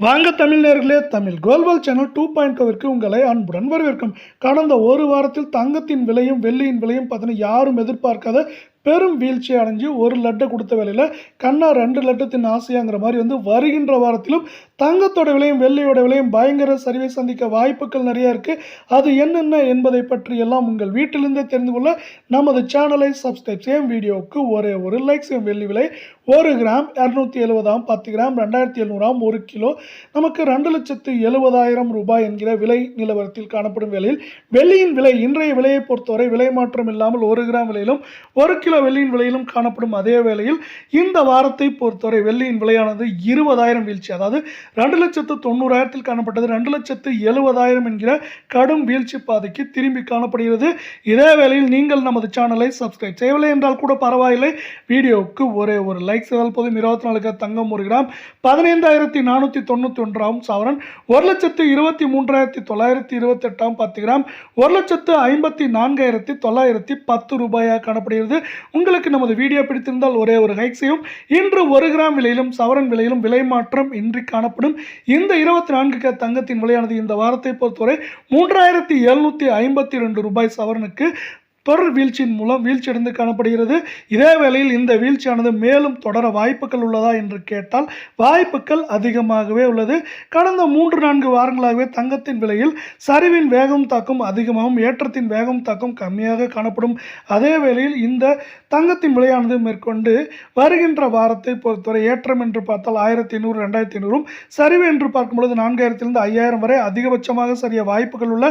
வாங்க தமிழ் நேயர்களே, தமிழ் கோல்வால் சேனல் 2.0 உங்களை அன்புடன் வரவேற்கும். கடந்த ஒரு வாரத்தில் தங்கத்தின் விலையும் வெள்ளியின் விலையும் பார்த்தீங்கன்னா யாரும் எதிர்பார்க்காத பெரும் வீழ்ச்சி அடைஞ்சு 1 லட்டை கொடுத்த விலையில் கண்ணா 2 லட்டத்தின் ஆசையாங்கிற மாதிரி வருகின்ற வாரத்திலும் தங்கத்தோட விலையும் வெள்ளியோட விலையும் பயங்கர சரிவை சந்திக்க வாய்ப்புகள் நிறையா இருக்குது. அது என்னென்ன என்பதை பற்றி எல்லாம் உங்கள் வீட்டிலிருந்தே தெரிந்து கொள்ள நமது சேனலை சப்ஸ்கிரைப் செய்யும். வீடியோவுக்கு ஒரே ஒரு லைக் செய்யும். வெள்ளி விலை 1 கிராம் 270 10 கிராம் 2700 1 கிலோ நமக்கு 2,70,000 ரூபாய் என்கிற விலை நிலவரத்தில் காணப்படும் வேளையில் வெள்ளியின் விலை இன்றைய விலையை பொறுத்தவரை விலை மாற்றம் இல்லாமல் 1 கிராம் விலையிலும் 1 கிலோ வெள்ளியின் விலையிலும் காணப்படும். அதே வேளையில் இந்த வாரத்தை பொறுத்தவரை வெள்ளியின் விலையானது 20,000 வீழ்ச்சி, அதாவது 2,90,000 காணப்பட்டது 2,70,000 என்கிற கடும் வீழ்ச்சி பாதைக்கு திரும்பி காணப்படுகிறது. இதே வேளையில் நீங்கள் நமது சேனலை சப்ஸ்கிரைப் செய்யவில்லை என்றால் கூட பரவாயில்லை, வீடியோவுக்கு ஒரே ஒரு லைக் செய்தால் போதும். 24 தங்கம் 1 கிராம் 15,491 சவரன் 1,23,928 10 கிராம் 1,54,910 ரூபாயாக காணப்படுகிறது. உங்களுக்கு நமது வீடியோ பிடித்திருந்தால் ஒரே ஒரு லைக் செய்யும். இன்று 1 கிராம் விலையிலும் சவரன் விலையிலும் விலை மாற்றம் இன்றி காணப்படும். இந்த 24 தங்கத்தின் விலையானது இந்த வாரத்தை பொறுத்தவரை 3,752 ரூபாய் சவரனுக்கு தொடர் வீழ்ச்சியின் மூலம் வீழ்ச்சியடைந்து காணப்படுகிறது. இதே வேளையில் இந்த வீழ்ச்சியானது மேலும் தொடர வாய்ப்புகள் உள்ளதா என்று கேட்டால் வாய்ப்புகள் அதிகமாகவே உள்ளது. கடந்த 3-4 வாரங்களாகவே தங்கத்தின் விலையில் சரிவின் வேகம் தாக்கம் அதிகமாகவும் ஏற்றத்தின் வேகம் தாக்கம் கம்மியாக காணப்படும். அதே வேளையில் இந்த தங்கத்தின் விலையானது மேற்கொண்டு வருகின்ற வாரத்தை பொறுத்தவரை ஏற்றம் என்று பார்த்தால் 1,500 2,500 சரிவு என்று பார்க்கும்பொழுது 4,000 5,000 வரை அதிகபட்சமாக சரிய வாய்ப்புகள் உள்ள.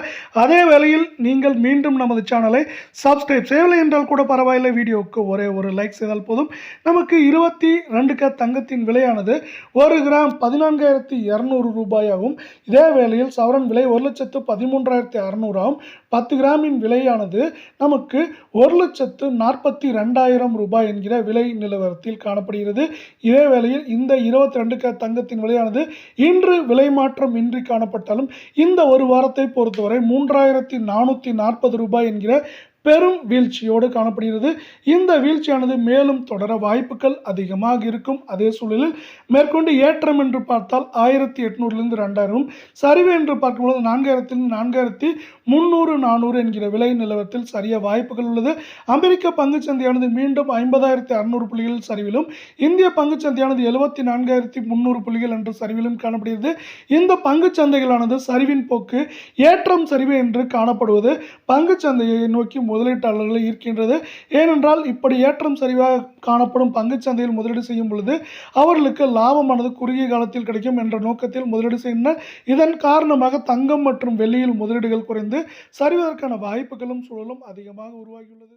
அதே வேளையில் நீங்கள் மீண்டும் நமது சேனலை சப்ஸ்கிரைப் செய்யவில்லை என்றால் கூட பரவாயில்லை, வீடியோவுக்கு ஒரே ஒரு லைக் செய்தால் போதும். நமக்கு 22 தங்கத்தின் விலையானது 1 கிராம் 14,200 ரூபாயாகவும் இதே வேளையில் சவரன் விலை 1,13,600 10 கிராமின் விலையானது நமக்கு 1,42,000 ரூபாய் என்கிற விலை நிலவரத்தில் காணப்படுகிறது. இதே வேளையில் இந்த 22 தங்கத்தின் விலையானது இன்று விலை மாற்றம் இன்றி காணப்பட்டாலும் இந்த ஒரு வாரத்தை பொறுத்தவரை 3,440 ரூபாய் என்கிற பெரும் வீழ்ச்சியோடு காணப்படுகிறது. இந்த வீழ்ச்சியானது மேலும் தொடர வாய்ப்புகள் அதிகமாக இருக்கும். அதே சூழலில் மேற்கொண்டு ஏற்றம் என்று பார்த்தால் 1,800 2,000 சரிவு என்று பார்க்கும்போது 4,000 4,300 400 என்கிற விலை நிலவரத்தில் சரிய வாய்ப்புகள் உள்ளது. அமெரிக்க பங்குச்சந்தையானது மீண்டும் 50,600 புள்ளிகள் சரிவிலும் இந்திய பங்குச்சந்தையானது 74,300 புள்ளிகள் என்ற சரிவிலும் காணப்படுகிறது. இந்த பங்குச்சந்தைகளானது சரிவின் போக்கு ஏற்றம் சரிவு என்று காணப்படுவது பங்குச்சந்தையை நோக்கி முதலீட்டாளர்களை ஈர்க்கின்றது. ஏனென்றால் இப்படி ஏற்றம் சரிவாக காணப்படும் பங்குச்சந்தையில் முதலீடு செய்யும் பொழுது அவர்களுக்கு லாபமானது குறுகிய காலத்தில் கிடைக்கும் என்ற நோக்கத்தில் முதலீடு செய்கின்றனர். இதன் காரணமாக தங்கம் மற்றும் வெள்ளியில் முதலீடுகள் குறைந்து சரிவதற்கான வாய்ப்புகளும் சூழலும் அதிகமாக உருவாகியுள்ளது.